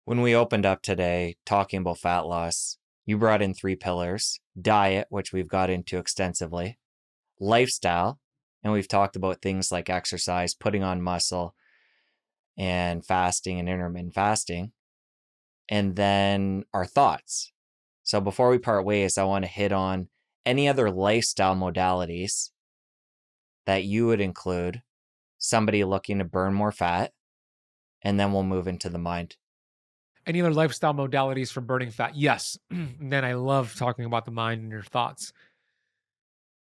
When we opened up today talking about fat loss, you brought in 3 pillars: diet, which we've got into extensively, lifestyle, and we've talked about things like exercise, putting on muscle, and fasting and intermittent fasting, and then our thoughts. So before we part ways, I want to hit on any other lifestyle modalities that you would include somebody looking to burn more fat, and then we'll move into the mind. Any other lifestyle modalities for burning fat? Yes. And then I love talking about the mind and your thoughts.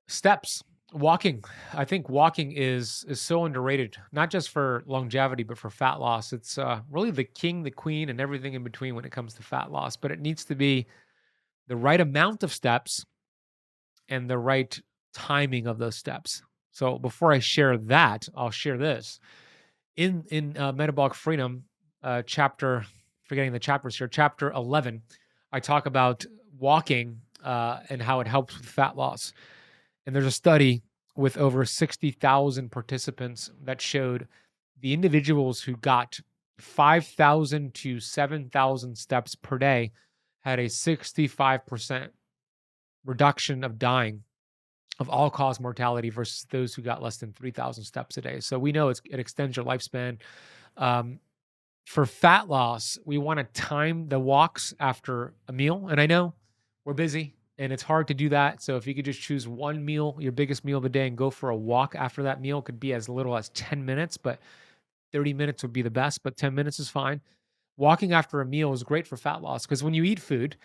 Steps, walking. I think walking is so underrated, not just for longevity, but for fat loss. It's really the king, the queen, and everything in between when it comes to fat loss. But it needs to be the right amount of steps and the right timing of those steps. So before I share that, I'll share this. In Metabolic Freedom, chapter, forgetting the chapters here, chapter 11, I talk about walking and how it helps with fat loss. And there's a study with over 60,000 participants that showed the individuals who got 5,000 to 7,000 steps per day had a 65% reduction of dying of all-cause mortality versus those who got less than 3,000 steps a day. So we know it extends your lifespan. For fat loss, we want to time the walks after a meal. And I know we're busy and it's hard to do that. So if you could just choose one meal, your biggest meal of the day, and go for a walk after that meal, could be as little as 10 minutes, but 30 minutes would be the best, but 10 minutes is fine. Walking after a meal is great for fat loss because when you eat food,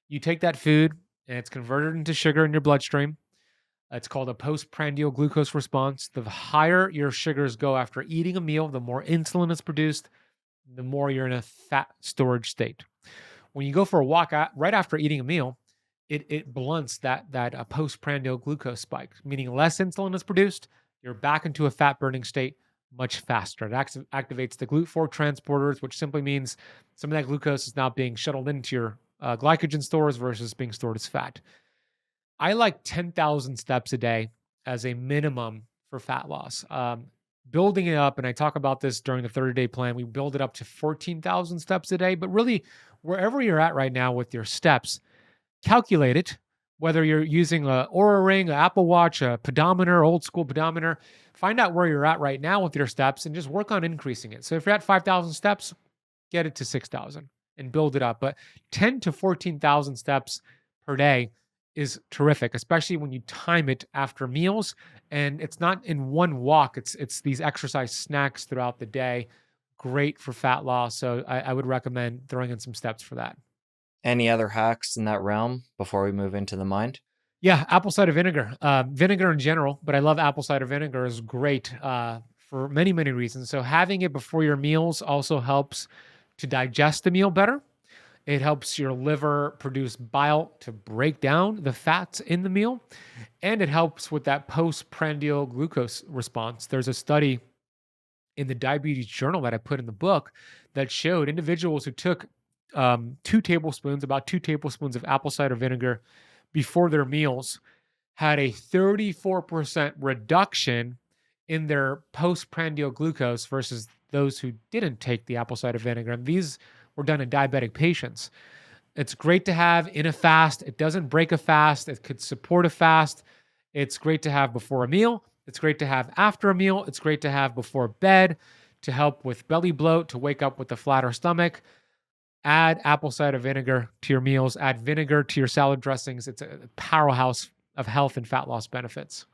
you take that food and it's converted into sugar in your bloodstream. It's called a postprandial glucose response. The higher your sugars go after eating a meal, the more insulin is produced, the more you're in a fat storage state. When you go for a walk right after eating a meal, it blunts that postprandial glucose spike, meaning less insulin is produced. You're back into a fat burning state much faster. It activates the GLUT4 transporters, which simply means some of that glucose is now being shuttled into your glycogen stores versus being stored as fat. I like 10,000 steps a day as a minimum for fat loss. Building it up, and I talk about this during the 30-day plan, we build it up to 14,000 steps a day. But really, wherever you're at right now with your steps, calculate it, whether you're using an Oura Ring, an Apple Watch, a pedometer, old school pedometer. Find out where you're at right now with your steps and just work on increasing it. So if you're at 5,000 steps, get it to 6,000 and build it up. But 10 to 14,000 steps per day is terrific, especially when you time it after meals. And it's not in one walk. It's these exercise snacks throughout the day. Great for fat loss. So I would recommend throwing in some steps for that. Any other hacks in that realm before we move into the mind? Yeah, apple cider vinegar. Vinegar in general, but I love apple cider vinegar is great for many, many reasons. So having it before your meals also helps to digest the meal better. It helps your liver produce bile to break down the fats in the meal. And it helps with that postprandial glucose response. There's a study in the diabetes journal that I put in the book that showed individuals who took about 2 tablespoons of apple cider vinegar before their meals had a 34% reduction in their postprandial glucose versus those who didn't take the apple cider vinegar. And these were done in diabetic patients. It's great to have in a fast. It doesn't break a fast. It could support a fast. It's great to have before a meal. It's great to have after a meal. It's great to have before bed to help with belly bloat, to wake up with a flatter stomach. Add apple cider vinegar to your meals. Add vinegar to your salad dressings. It's a powerhouse of health and fat loss benefits.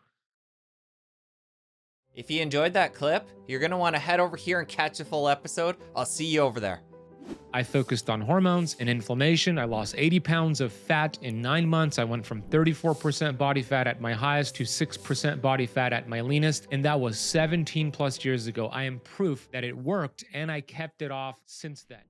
If you enjoyed that clip, you're going to want to head over here and catch a full episode. I'll see you over there. I focused on hormones and inflammation. I lost 80 pounds of fat in 9 months. I went from 34% body fat at my highest to 6% body fat at my leanest. And that was 17 plus years ago. I am proof that it worked and I kept it off since then.